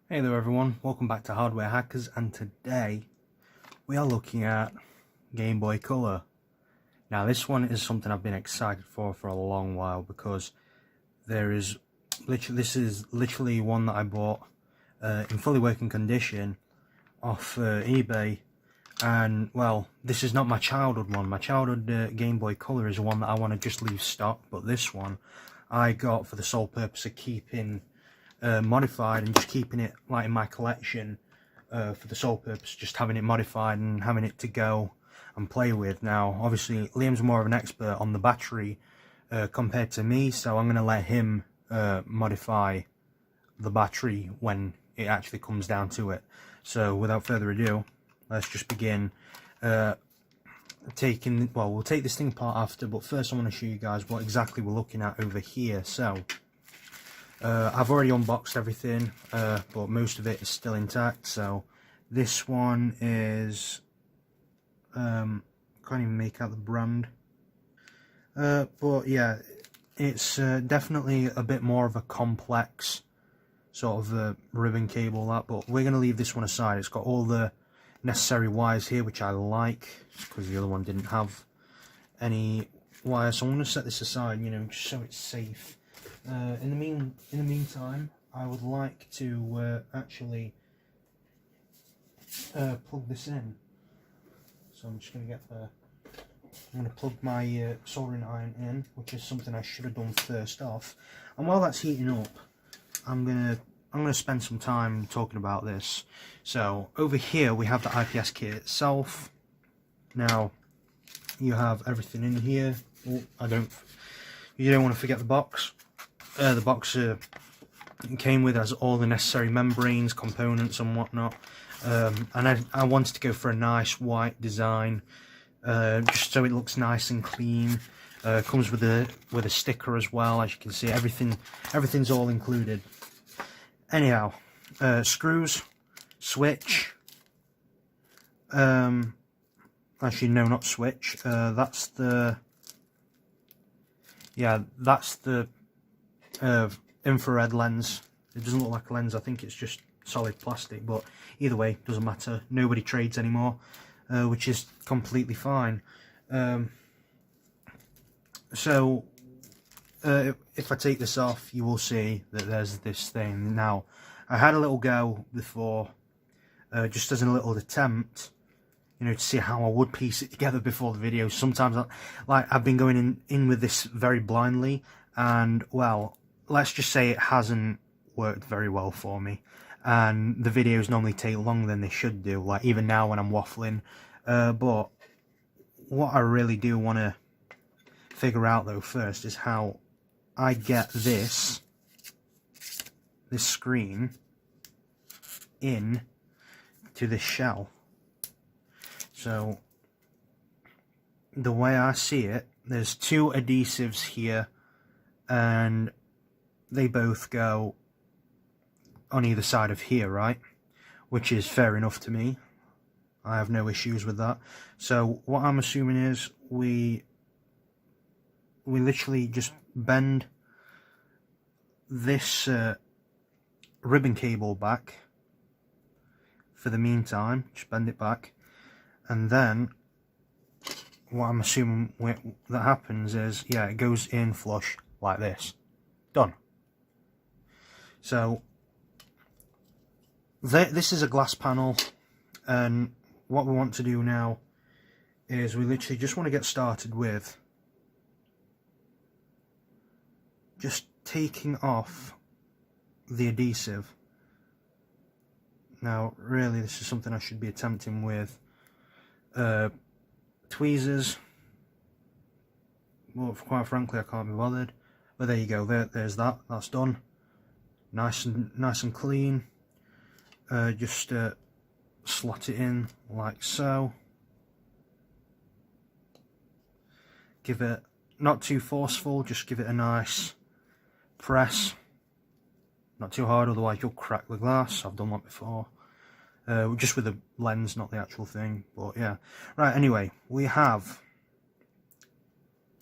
Hey there everyone, welcome back to Hardware Hackers, and today we are looking at Game Boy Color. Now this one is something I've been excited for a long while, because this is literally one that I bought in fully working condition off eBay. And well, this is not my childhood one. My childhood Game Boy Color is one that I want to just leave stock, but this one I got for the sole purpose of keeping modified and just keeping it like in my collection for the sole purpose, just having it modified and having it to go and play with. Now obviously Liam's more of an expert on the battery compared to me, so I'm going to let him modify the battery when it actually comes down to it. So without further ado, let's just begin we'll take this thing apart after, but first I want to show you guys what exactly we're looking at over here. So I've already unboxed everything, but most of it is still intact. So this one is, can't even make out the brand, but yeah, it's definitely a bit more of a complex sort of ribbon cable, but we're going to leave this one aside. It's got all the necessary wires here, which I like, because the other one didn't have any wires, so I'm going to set this aside, you know, just so it's safe. In the meantime, I would like to actually plug this in. So I'm just going to plug my soldering iron in, which is something I should have done first off. And while that's heating up, I'm gonna spend some time talking about this. So over here we have the IPS kit itself. Now you have everything in here. Oh, you don't want to forget the box. The box came with has all the necessary membranes, components and whatnot, and I wanted to go for a nice white design, just so it looks nice and clean. Comes with a sticker as well. As you can see, everything's all included. Anyhow, screws, switch, actually no, not switch, that's the infrared lens. It doesn't look like a lens, I think it's just solid plastic, but either way, doesn't matter. Nobody trades anymore, which is completely fine. So if I take this off, you will see that there's this thing. Now I had a little go before, just as a little attempt, you know, to see how I would piece it together before the video. Sometimes I've been going in with this very blindly, and well, let's just say it hasn't worked very well for me, and the videos normally take longer than they should do, like even now when I'm waffling. But what I really do want to figure out though first is how I get this screen in to this shell. So the way I see it, there's two adhesives here, and they both go on either side of here, right? Which is fair enough to me. I have no issues with that. So what I'm assuming is we literally just bend this ribbon cable back for the meantime. Just bend it back, and then what I'm assuming that happens is, yeah, it goes in flush like this. Done. So this is a glass panel, and what we want to do now is we literally just want to get started with just taking off the adhesive. Now really this is something I should be attempting with tweezers. Well, quite frankly I can't be bothered, but there you go, there's that's done. Nice and clean. Just slot it in like so. Give it not too forceful, just give it a nice press. Not too hard, otherwise you'll crack the glass. I've done that before. Just with the lens, not the actual thing, but yeah. Right, anyway, we have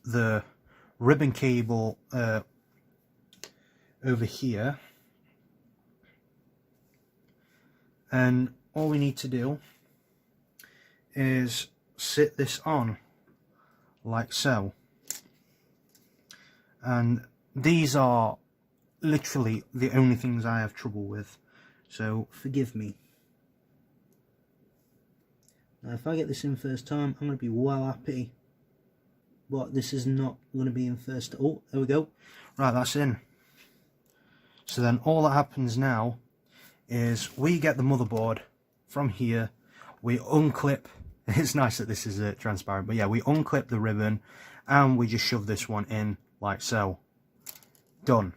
the ribbon cable over here. And all we need to do is sit this on like so. And these are literally the only things I have trouble with, so forgive me. Now if I get this in first time, I'm going to be well happy, but this is not going to be in first. Oh, there we go. Right, that's in. So then all that happens now is we get the motherboard from here, we unclip, it's nice that this is transparent, but yeah, we unclip the ribbon and we just shove this one in like so. Done.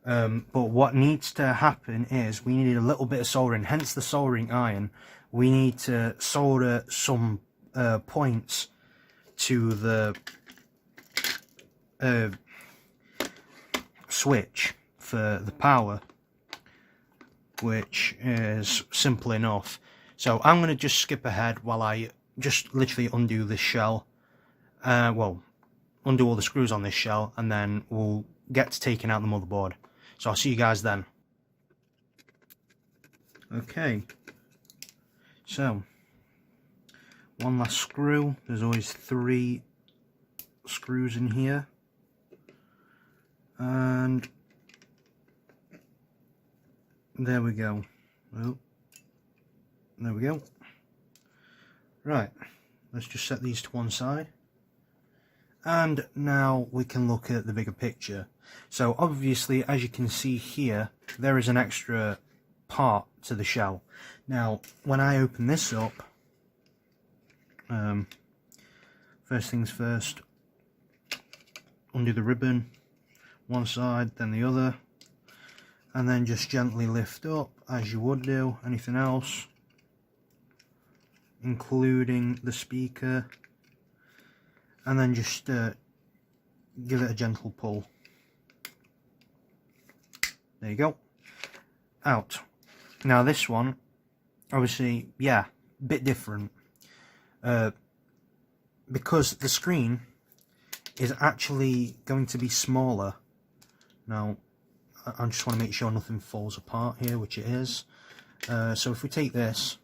But what needs to happen is we need a little bit of soldering, hence the soldering iron. We need to solder some points to the switch for the power, which is simple enough. So I'm going to just skip ahead while I just literally undo this shell, well, undo all the screws on this shell, and then we'll get to taking out the motherboard. So I'll see you guys then. Okay, so one last screw. There's always 3 screws in here, and there we go. Oh, there we go. Right, let's just set these to one side. And now we can look at the bigger picture. So obviously, as you can see here, there is an extra part to the shell. Now, when I open this up, first things first, undo the ribbon, one side, then the other, and then just gently lift up, as you would do anything else, including the speaker, and then just give it a gentle pull. There you go. Out. Now this one, obviously, yeah, bit different. Because the screen is actually going to be smaller. Now, I just want to make sure nothing falls apart here, which it is. So if we take this,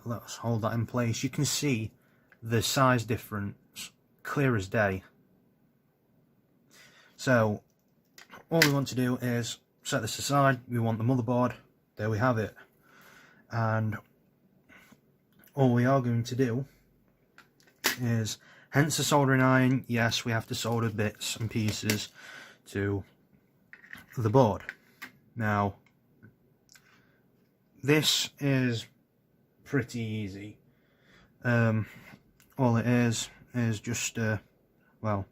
let's hold that in place. You can see the size difference, clear as day. So all we want to do is set this aside. We want the motherboard. There we have it. And all we are going to do is, hence the soldering iron, yes, we have to solder bits and pieces to the board. Now, this is pretty easy. All it is just, well,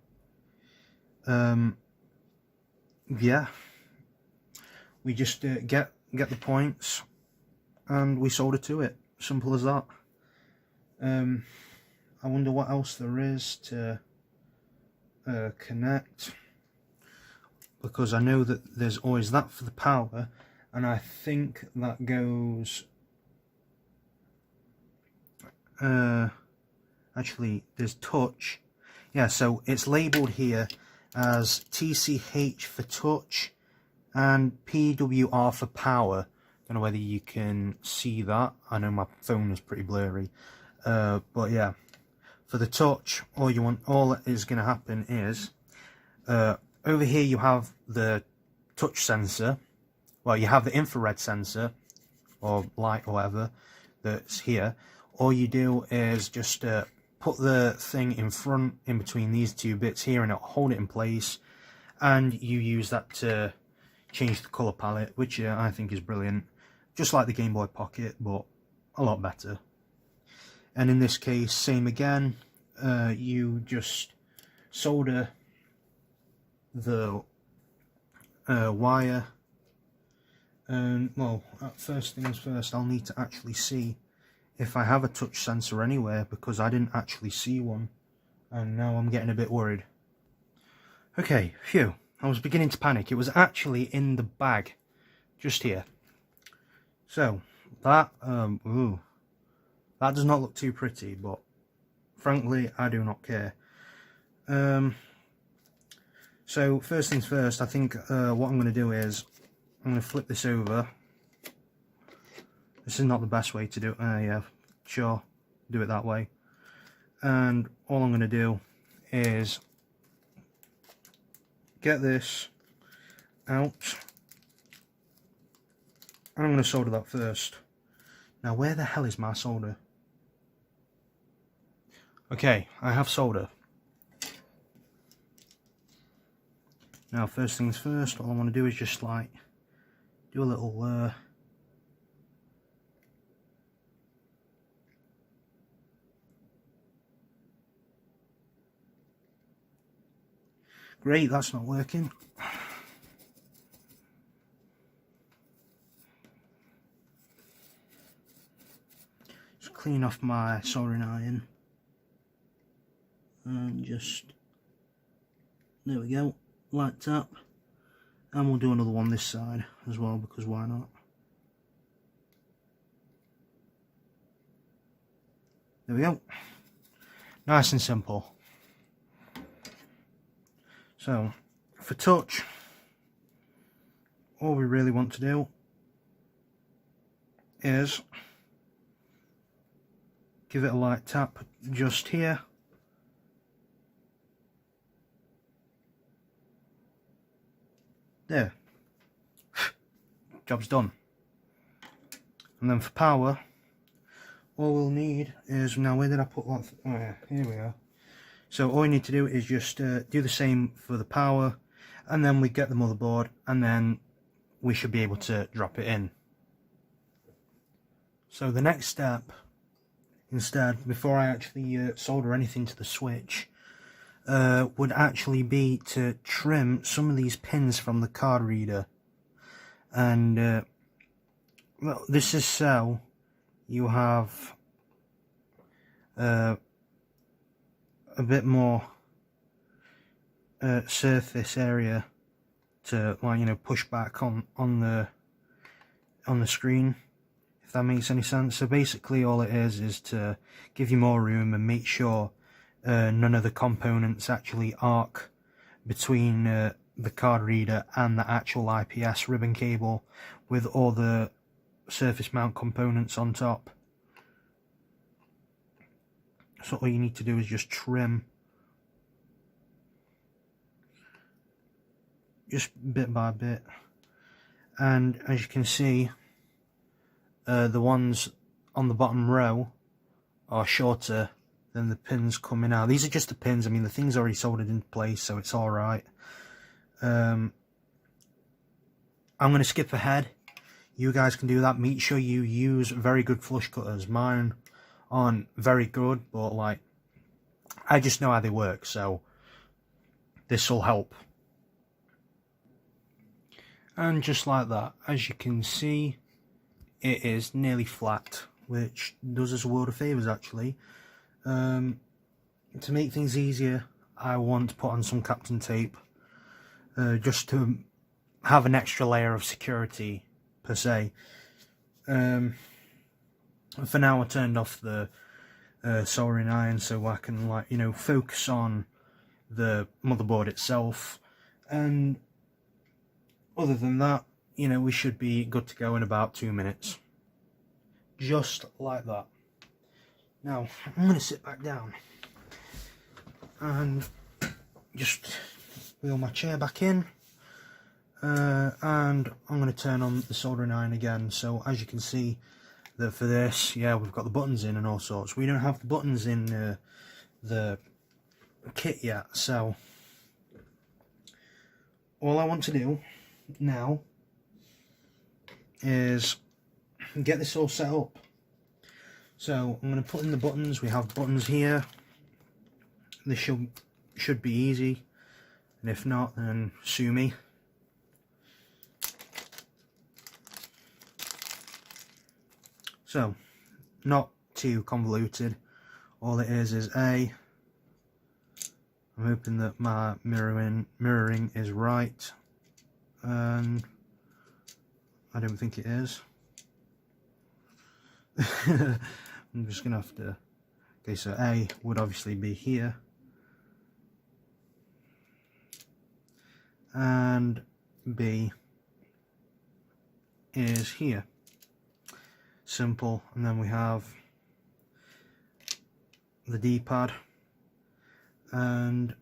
yeah, we just get the points and we solder to it. Simple as that. I wonder what else there is to connect, because I know that there's always that for the power, and I think that goes, actually there's touch, yeah, so it's labelled here as TCH for touch and PWR for power. Don't know whether you can see that, I know my phone is pretty blurry, but yeah, for the touch, all that is going to happen is, over here you have the touch sensor, well, you have the infrared sensor, or light or whatever, that's here. All you do is just put the thing in front, in between these 2 bits here, and it'll hold it in place, and you use that to change the colour palette, which I think is brilliant. Just like the Game Boy Pocket, but a lot better. And in this case, same again, you just solder the wire, and well, first things first, I'll need to actually see if I have a touch sensor anywhere, because I didn't actually see one, and now I'm getting a bit worried. Okay, phew, I was beginning to panic. It was actually in the bag, just here. So, that, that does not look too pretty, but frankly, I do not care. So, first things first, I think what I'm going to do is, I'm going to flip this over, This is not the best way to do it. Yeah, sure, do it that way. And all I'm going to do is get this out, and I'm going to solder that first. Now, where the hell is my solder? Okay, I have solder. Now, first things first, all I want to do is just like do a little great, that's not working. Just clean off my soldering iron. And just, there we go, light tap. And we'll do another one this side as well, because why not? There we go. Nice and simple. So, for touch, all we really want to do is give it a light tap just here. There. Job's done. And then for power, all we'll need is, now where did I put that? Oh yeah, here we are. So all you need to do is just do the same for the power, and then we get the motherboard, and then we should be able to drop it in. So the next step, instead, before I actually solder anything to the switch, would actually be to trim some of these pins from the card reader. And well, this is so you have a bit more surface area to, like, you know, push back on the screen, if that makes any sense. So basically all it is to give you more room and make sure none of the components actually arc between the card reader and the actual IPS ribbon cable, with all the surface mount components on top. So all you need to do is just trim, just bit by bit. And as you can see, the ones on the bottom row are shorter than the pins coming out. These are just the pins. I mean, the thing's already soldered in place, so it's all right. I'm going to skip ahead. You guys can do that. Make sure you use very good flush cutters. Mine aren't very good, but like, I just know how they work, so this will help. And just like that, as you can see, it is nearly flat, which does us a world of favours actually. To make things easier, I want to put on some Captain tape, just to have an extra layer of security per se. For now I turned off the soldering iron so I can, like, you know, focus on the motherboard itself, and other than that, you know, we should be good to go in about 2 minutes. Just like that. Now, I'm going to sit back down and just wheel my chair back in, and I'm going to turn on the soldering iron again. So as you can see, that for this, yeah, we've got the buttons in and all sorts. We don't have the buttons in the kit yet, so all I want to do now is get this all set up. So I'm going to put in the buttons. We have buttons here. This should be easy, and if not, then sue me. So, not too convoluted. All it is A. I'm hoping that my mirroring is right, and I don't think it is. I'm just gonna have to. Okay, so A would obviously be here, and B is here. simple. And then we have the D-pad, and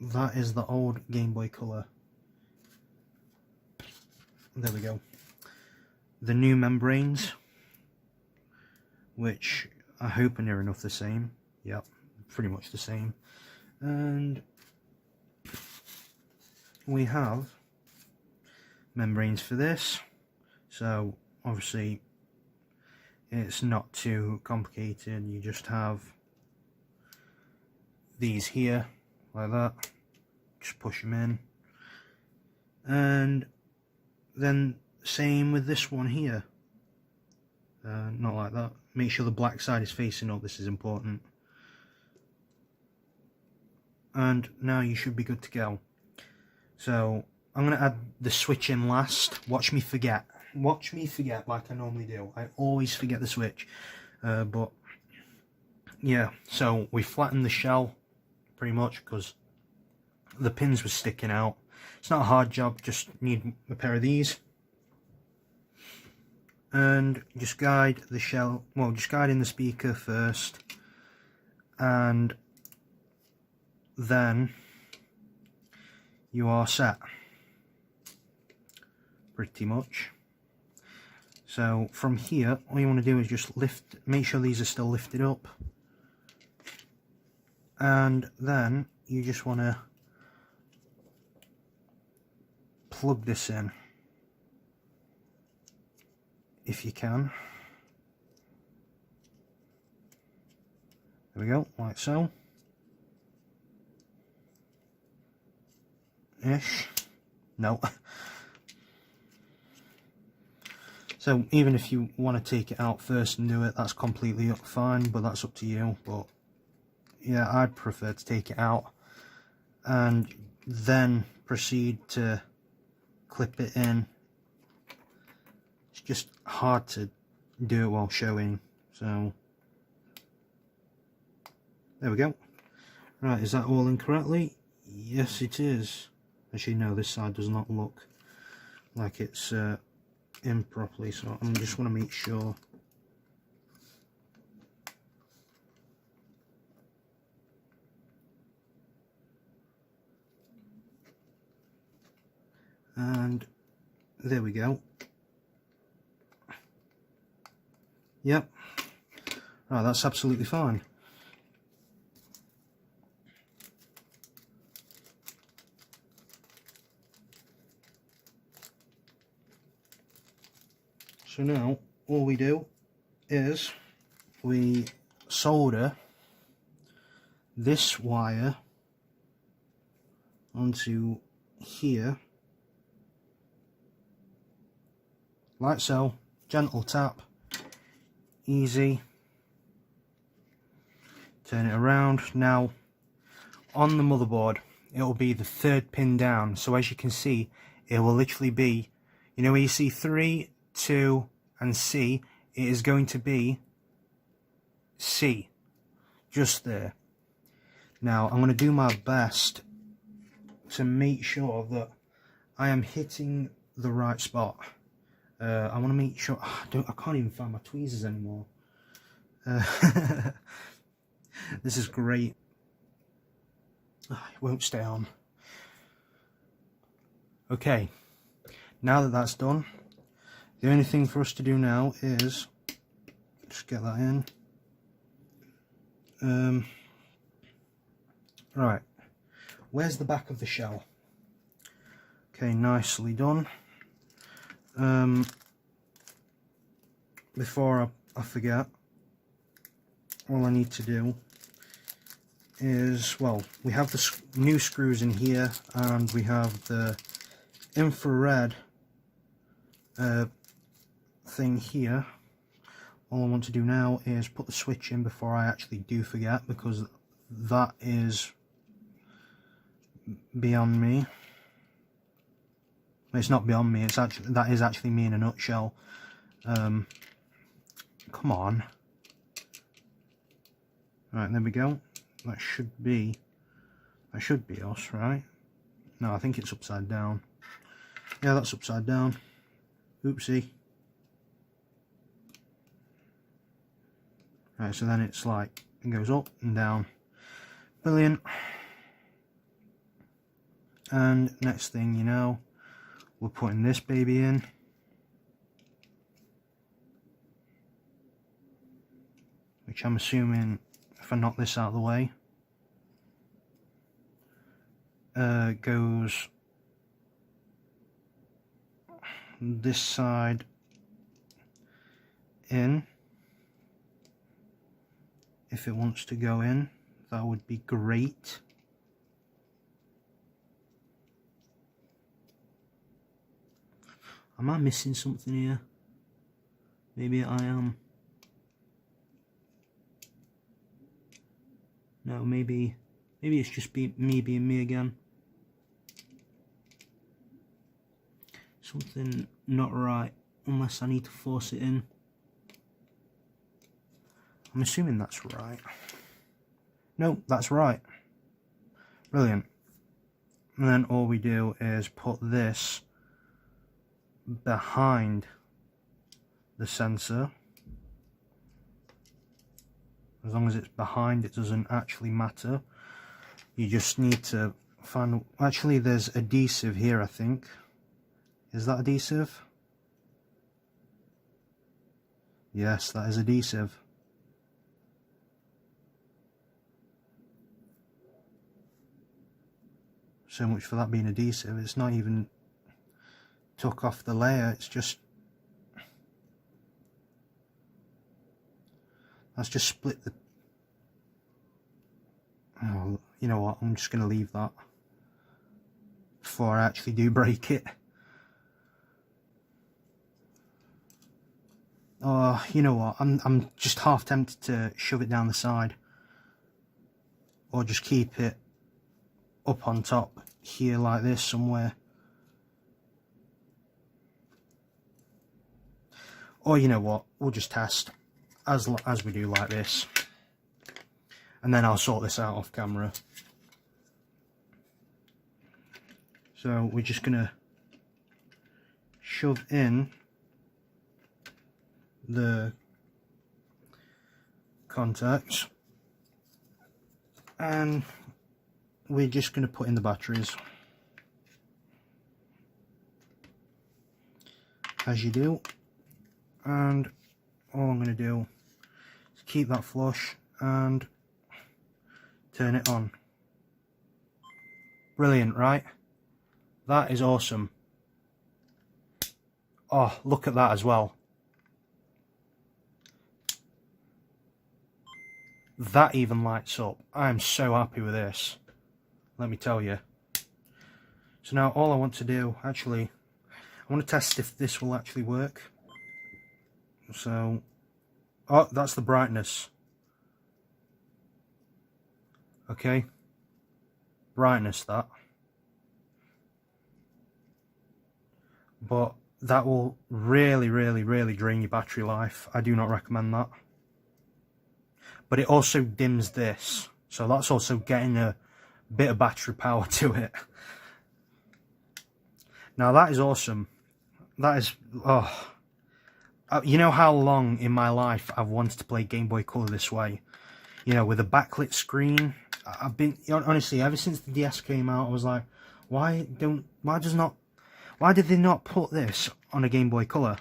that is the old Game Boy Color. There we go. The new membranes, which I hope are near enough the same. Yep, pretty much the same. And we have membranes for this, so obviously it's not too complicated. You just have these here like that, just push them in, and then same with this one here, not like that. Make sure the black side is facing up, this is important. And now you should be good to go. So I'm going to add the switch in last. Watch me forget. Watch me forget like I normally do. I always forget the switch. But yeah, so we flattened the shell pretty much because the pins were sticking out. It's not a hard job, just need a pair of these. And just guide the shell, well, just guide in the speaker first. And then you are set. Pretty much. So from here, all you want to do is just lift, make sure these are still lifted up. And then you just want to plug this in, if you can. There we go, like so. Ish. No. So even if you want to take it out first and do it, that's completely fine, but that's up to you. But yeah, I'd prefer to take it out and then proceed to clip it in. It's just hard to do it while showing, so there we go. Right, is that all in correctly? Yes, it is. Actually, no, this side does not look like it's in properly, so I just want to make sure. And there we go. Yep. Right, that's absolutely fine. So now all we do is we solder this wire onto here, like so. Gentle tap, easy. Turn it around. Now on the motherboard it will be the third pin down, so as you can see it will literally be, you know where you see 3, 2 and C, it is going to be C, just there. Now I'm going to do my best to make sure that I am hitting the right spot. I want to make sure, I can't even find my tweezers anymore. This is great. It won't stay on. Okay, now that that's done, the only thing for us to do now is just get that in. Right, where's the back of the shell? Okay, nicely done. Before I forget, all I need to do is, well, we have the new screws in here, and we have the infrared thing here. All I want to do now is put the switch in before I actually do forget, because that is beyond me. It's not beyond me, it's actually, that is actually me in a nutshell. Come on. Right, there we go. That should be us, right? No, I think it's upside down. Yeah, that's upside down. Oopsie. Right, so then it's like, it goes up and down. Brilliant. And next thing you know, we're putting this baby in. Which I'm assuming, if I knock this out of the way, goes this side in. If it wants to go in, that would be great. Am I missing something here? Maybe I am. No, maybe it's just me being me again. Something not right, unless I need to force it in. I'm assuming that's right. No, that's right. Brilliant. And then all we do is put this behind the sensor. As long as it's behind, it doesn't actually matter. You just need to find... Actually, there's adhesive here, I think. Is that adhesive? Yes, that is adhesive. So much for that being adhesive. It's not even took off the layer, it's just... Let's just split the... Oh, you know what, I'm just going to leave that before I actually do break it. Oh, you know what, I'm just half tempted to shove it down the side. Or just keep it up on top here like this somewhere. Or you know what, we'll just test as we do like this. And then I'll sort this out off camera. So we're just gonna shove in the contacts and we're just going to put in the batteries as you do, and all I'm going to do is keep that flush and turn it on. Brilliant, right? That is awesome. Oh, look at that as well. That even lights up. I am so happy with this, let me tell you. So now all I want to do, actually, I want to test if this will actually work. So, oh, that's the brightness. Okay, brightness that. But that will really drain your battery life. I do not recommend that. But it also dims this, so that's also getting a bit of battery power to it. Now that is awesome. That is, oh, you know how long in my life I've wanted to play Game Boy Color this way, you know, with a backlit screen. I've been, honestly, ever since the DS came out, I was like, why did they not put this on a Game Boy Color?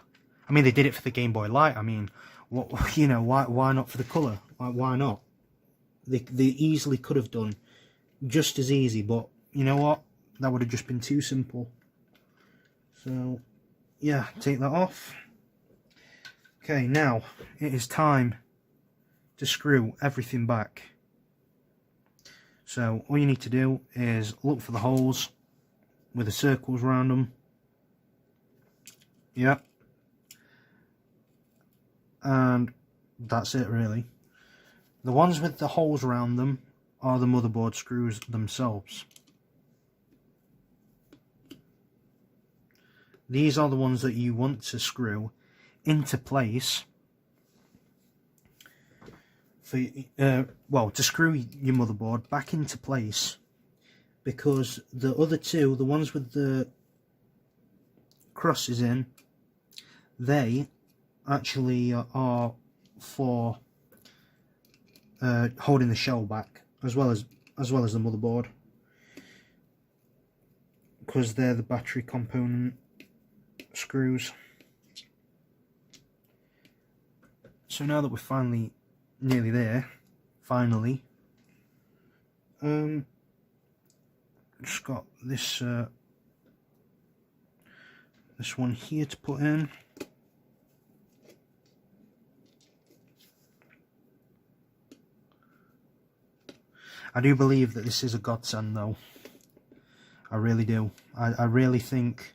I mean, they did it for the Game Boy Light. I mean, what, you know, why not for the Color? Why not? They easily could have done just as easy, but you know what? That would have just been too simple. So, yeah, take that off. Okay, now it is time to screw everything back. So, all you need to do is look for the holes with the circles around them. Yep. And that's it, really. The ones with the holes around them are the motherboard screws themselves. These are the ones that you want to screw into place for, well, to screw your motherboard back into place, because the other two, the ones with the crosses in, they actually are for holding the shell back, as well as the motherboard, because they're the battery component screws. So now that we're finally nearly there, just got this this one here to put in. I do believe that this is a godsend though. I really do. I really think,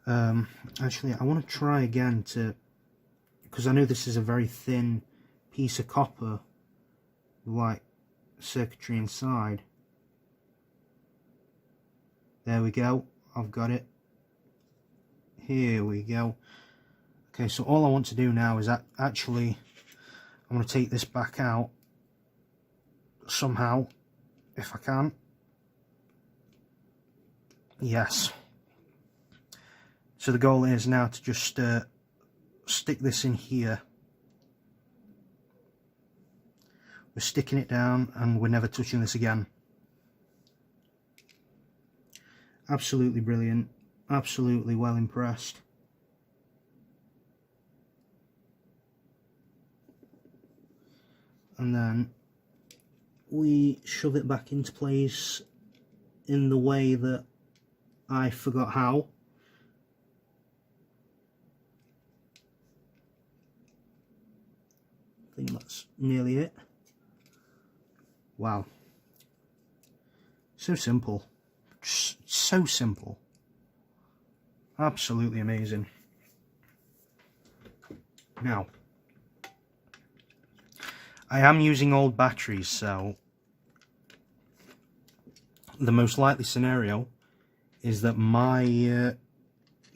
actually I want to try again because I know this is a very thin piece of copper, like circuitry inside. There we go, I've got it. Here we go. Okay, so all I want to do now is actually, I'm going to take this back out somehow, if I can. Yes. So the goal is now to just stick this in here. We're sticking it down and we're never touching this again. Absolutely brilliant. Absolutely well impressed. And then we shove it back into place in the way that I forgot how. I think that's nearly it. Wow. So simple. Just so simple. Absolutely amazing. Now, I am using old batteries, so the most likely scenario is that my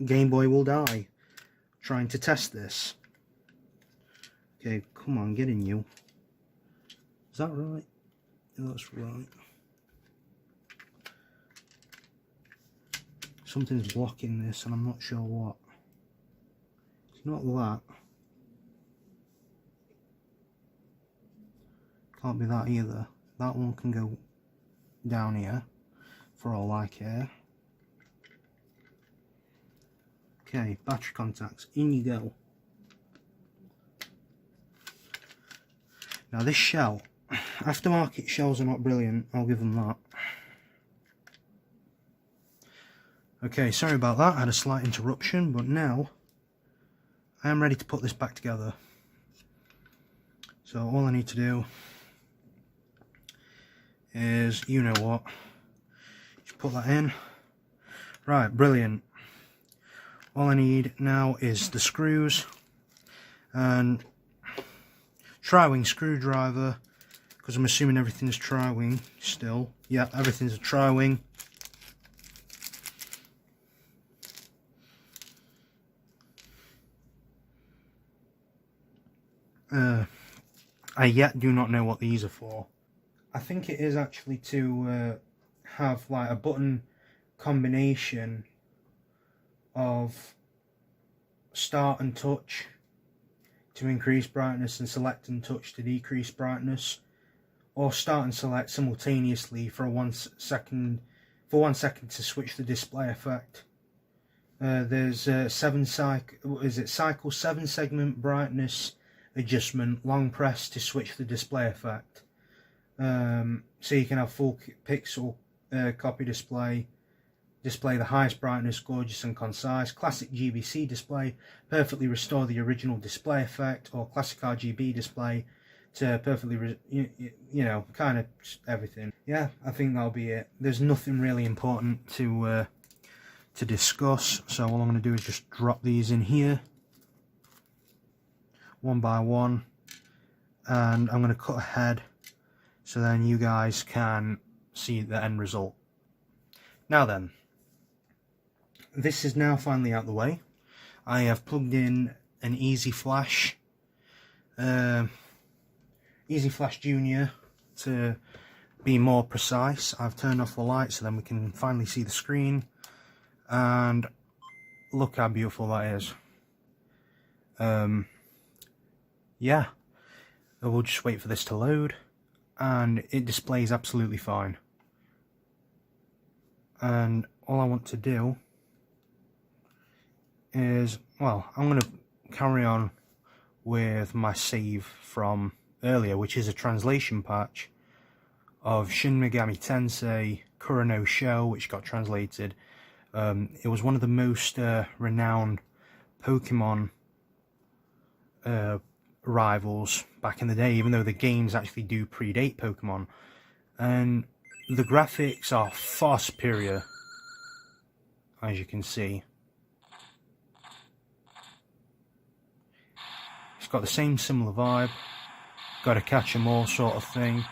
Game Boy will die trying to test this. Okay, come on, get in you. Is that right? Yeah, that's right. Something's blocking this and I'm not sure what. It's not that. Can't be that either. That one can go down here for all I care. Okay, battery contacts, in you go. Now this shell, aftermarket shells are not brilliant, I'll give them that. Okay, sorry about that, I had a slight interruption, but now I am ready to put this back together. So all I need to do is, you know what, just put that in. Right, brilliant. All I need now is the screws and tri-wing screwdriver, because I'm assuming everything's tri-wing still. Yeah, everything's a tri-wing. I yet do not know what these are for. I think it is actually to have like a button combination of start and touch to increase brightness and select and touch to decrease brightness, or start and select simultaneously for 1 second to switch the display effect. There's cycle 7 segment brightness adjustment, long press to switch the display effect. So you can have full pixel copy display the highest brightness, gorgeous and concise, classic GBC display, perfectly restore the original display effect, or classic RGB display to perfectly, you know, kind of everything. Yeah, I think that'll be it. There's nothing really important to discuss, so all I'm going to do is just drop these in here, one by one, and I'm going to cut ahead so then you guys can see the end result. Now then, this is now finally out of the way. I have plugged in an Easy Flash Junior to be more precise. I've turned off the light so then we can finally see the screen, and look how beautiful that is. Yeah, we'll just wait for this to load, and it displays absolutely fine. And all I want to do is, well, I'm going to carry on with my save from earlier, which is a translation patch of Shin Megami Tensei Kurano Sho, which got translated. It was one of the most renowned Pokemon rivals back in the day, even though the games actually do predate Pokemon. And the graphics are far superior, as you can see. It's got the same similar vibe, gotta catch 'em all sort of thing,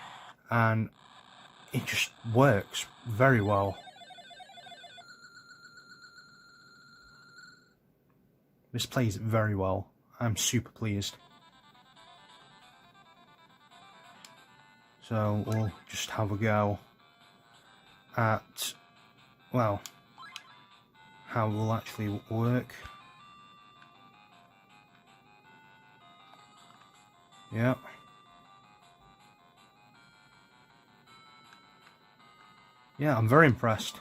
and it just works very well. This plays very well. I'm super pleased. So we'll just have a go at, well, how it will actually work. Yeah. Yeah, I'm very impressed.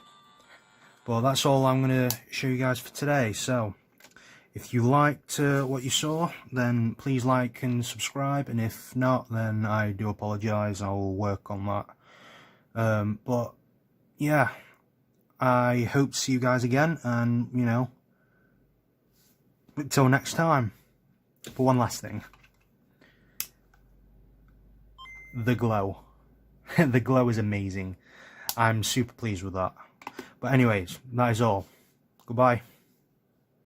But that's all I'm going to show you guys for today. So if you liked what you saw, then please like and subscribe, and if not, then I do apologise. I'll work on that. But yeah, I hope to see you guys again, and you know, until next time. But one last thing, the glow. The glow is amazing. I'm super pleased with that. But anyways, that is all. Goodbye.